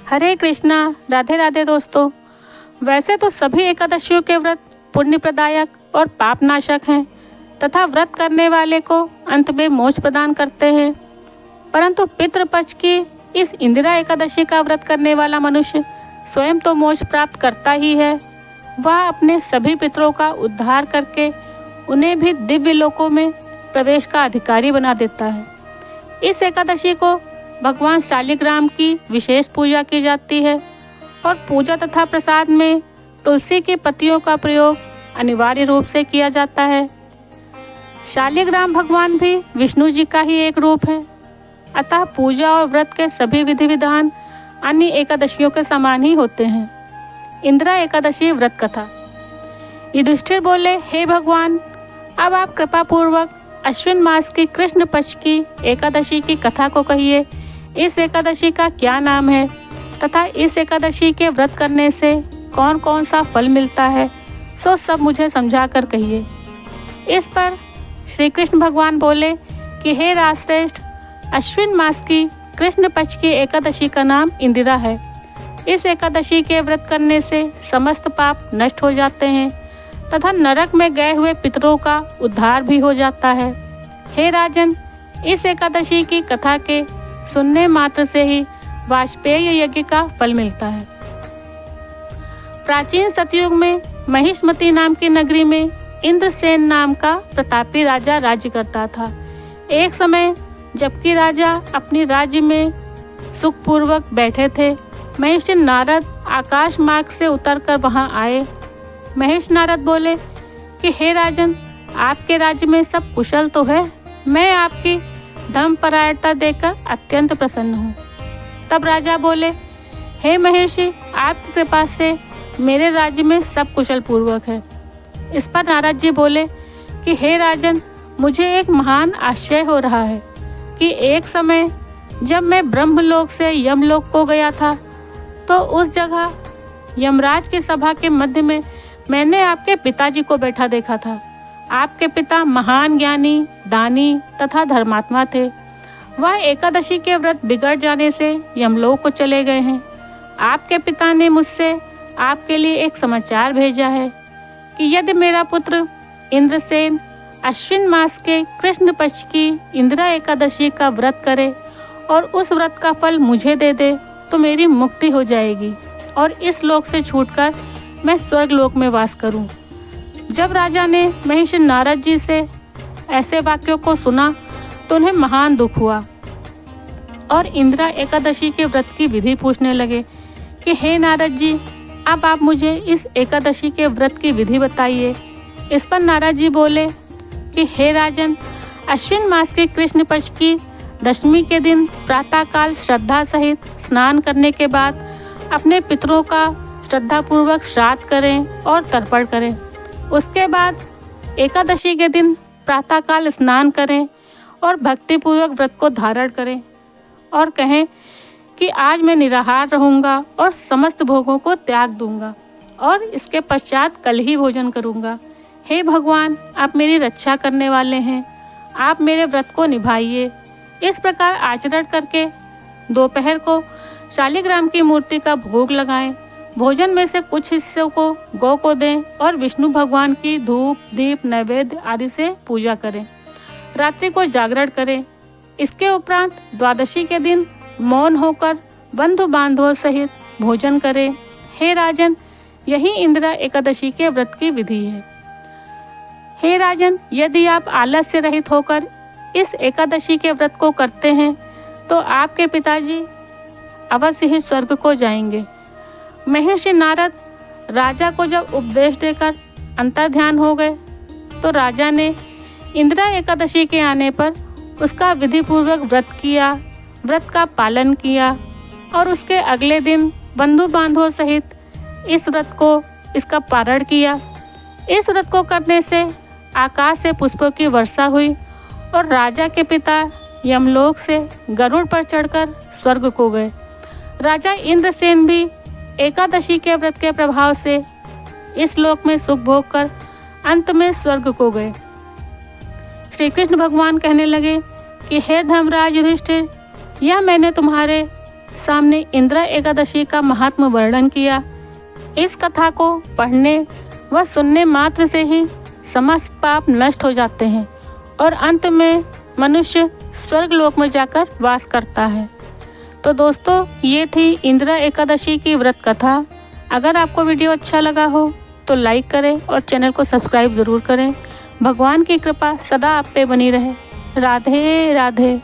हरे कृष्णा। राधे राधे दोस्तों। वैसे तो सभी एकादशियों के व्रत पुण्य प्रदायक और पाप नाशक हैं तथा व्रत करने वाले को अंत में मोक्ष प्रदान करते हैं, परंतु पितृपक्ष की इस इंदिरा एकादशी का व्रत करने वाला मनुष्य स्वयं तो मोक्ष प्राप्त करता ही है, वह अपने सभी पितरों का उद्धार करके उन्हें भी दिव्य लोकों में प्रवेश का अधिकारी बना देता है। इस एकादशी को भगवान शालिग्राम की विशेष पूजा की जाती है और पूजा तथा प्रसाद में तुलसी की पत्तियों का प्रयोग अनिवार्य रूप से किया जाता है। शालिग्राम भगवान भी विष्णु जी का ही एक रूप है, अतः पूजा और व्रत के सभी विधि विधान अन्य एकादशियों के समान ही होते हैं। इंदिरा एकादशी व्रत कथा। युधिष्ठिर बोले, हे भगवान, अब आप कृपा पूर्वक अश्विन मास की कृष्ण पक्ष की एकादशी की कथा को कहिए। इस एकादशी का क्या नाम है तथा इस एकादशी के व्रत करने से कौन कौन सा फल मिलता है, सो सब मुझे समझा कर कहिए। इस पर श्री कृष्ण भगवान बोले कि हे राजश्रेष्ठ, अश्विन मास की कृष्ण पक्ष की एकादशी का नाम इंदिरा है। इस एकादशी के व्रत करने से समस्त पाप नष्ट हो जाते हैं तथा नरक में गए हुए पितरों का उद्धार भी हो जाता है। हे राजन, इस एकादशी की कथा के सुनने मात्र से ही वाजपेय यज्ञ का फल मिलता है। प्राचीन सतयुग में महिष्मती नाम की नगरी में इंद्रसेन नाम का प्रतापी राजा राज्य करता था। एक समय जबकि राजा अपनी राज्य में सुखपूर्वक बैठे थे, महर्षि नारद आकाश मार्ग से उतरकर वहां आए। महर्षि नारद बोले कि हे राजन, आपके राज्य में सब कुशल तो है? मैं आपकी धर्मपरायणता देखकर अत्यंत प्रसन्न हूँ। तब राजा बोले, हे महर्षि, आपकी कृपा से मेरे राज्य में सब कुशल पूर्वक है। इस पर नारद जी बोले कि हे राजन, मुझे एक महान आश्चर्य हो रहा है कि एक समय जब मैं ब्रह्मलोक से यमलोक को गया था तो उस जगह यमराज की सभा के मध्य में मैंने आपके पिताजी को बैठा देखा था। आपके पिता महान ज्ञानी, दानी तथा धर्मात्मा थे। वह एकादशी के व्रत बिगड़ जाने से यमलोक को चले गए हैं। आपके पिता ने मुझसे आपके लिए एक समाचार भेजा है कि यदि मेरा पुत्र इंद्रसेन अश्विन मास के कृष्ण पक्ष की इंदिरा एकादशी का व्रत करे और उस व्रत का फल मुझे दे दे तो मेरी मुक्ति हो जाएगी और इस लोक से छूटकर मैं स्वर्ग लोक में वास करूं। जब राजा ने महर्षि नारद जी से ऐसे वाक्यों को सुना तो उन्हें महान दुख हुआ और इंदिरा एकादशी के व्रत की विधि पूछने लगे कि हे नारद जी, अब आप मुझे इस एकादशी के व्रत की विधि बताइए। इस पर नारद जी बोले कि हे राजन, अश्विन मास के कृष्ण पक्ष की दशमी के दिन प्रातःकाल श्रद्धा सहित स्नान करने के बाद अपने पितरों का श्रद्धापूर्वक श्राद्ध करें और तर्पण करें। उसके बाद एकादशी के दिन प्रातःकाल स्नान करें और भक्तिपूर्वक व्रत को धारण करें और कहें कि आज मैं निराहार रहूंगा और समस्त भोगों को त्याग दूंगा और इसके पश्चात कल ही भोजन करूंगा। हे भगवान, आप मेरी रक्षा करने वाले हैं, आप मेरे व्रत को निभाइए। इस प्रकार आचरण करके दोपहर को शालिग्राम की मूर्ति का भोग लगाएं। भोजन में से कुछ हिस्सों को गौ को दें और विष्णु भगवान की धूप, दीप, नैवेद्य आदि से पूजा करें। रात्रि को जागरण करें। इसके उपरांत द्वादशी के दिन मौन होकर बंधु बांधवों सहित भोजन करें। हे राजन, यही इंदिरा एकादशी के व्रत की विधि है। हे राजन, यदि आप आलस्य रहित होकर इस एकादशी के व्रत को करते हैं तो आपके पिताजी अवश्य ही स्वर्ग को जाएंगे। महर्षि नारद राजा को जब उपदेश देकर अंतर्ध्यान हो गए तो राजा ने इंदिरा एकादशी के आने पर उसका विधि पूर्वक व्रत किया, व्रत का पालन किया और उसके अगले दिन बंधु बांधवों सहित इस व्रत को इसका पारण किया। इस व्रत को करने से आकाश से पुष्पों की वर्षा हुई और राजा के पिता यमलोक से गरुड़ पर चढ़कर स्वर्ग को गए। राजा इंद्रसेन भी एकादशी के व्रत के प्रभाव से इस लोक में सुख भोग कर अंत में स्वर्ग को गए। श्री कृष्ण भगवान कहने लगे कि हे धर्मराज युधिष्ठिर, यह मैंने तुम्हारे सामने इंदिरा एकादशी का महात्म वर्णन किया। इस कथा को पढ़ने व सुनने मात्र से ही समस्त पाप नष्ट हो जाते हैं और अंत में मनुष्य स्वर्ग लोक में जाकर वास करता है। तो दोस्तों, ये थी इंदिरा एकादशी की व्रत कथा। अगर आपको वीडियो अच्छा लगा हो तो लाइक करें और चैनल को सब्सक्राइब ज़रूर करें। भगवान की कृपा सदा आप पे बनी रहे। राधे राधे।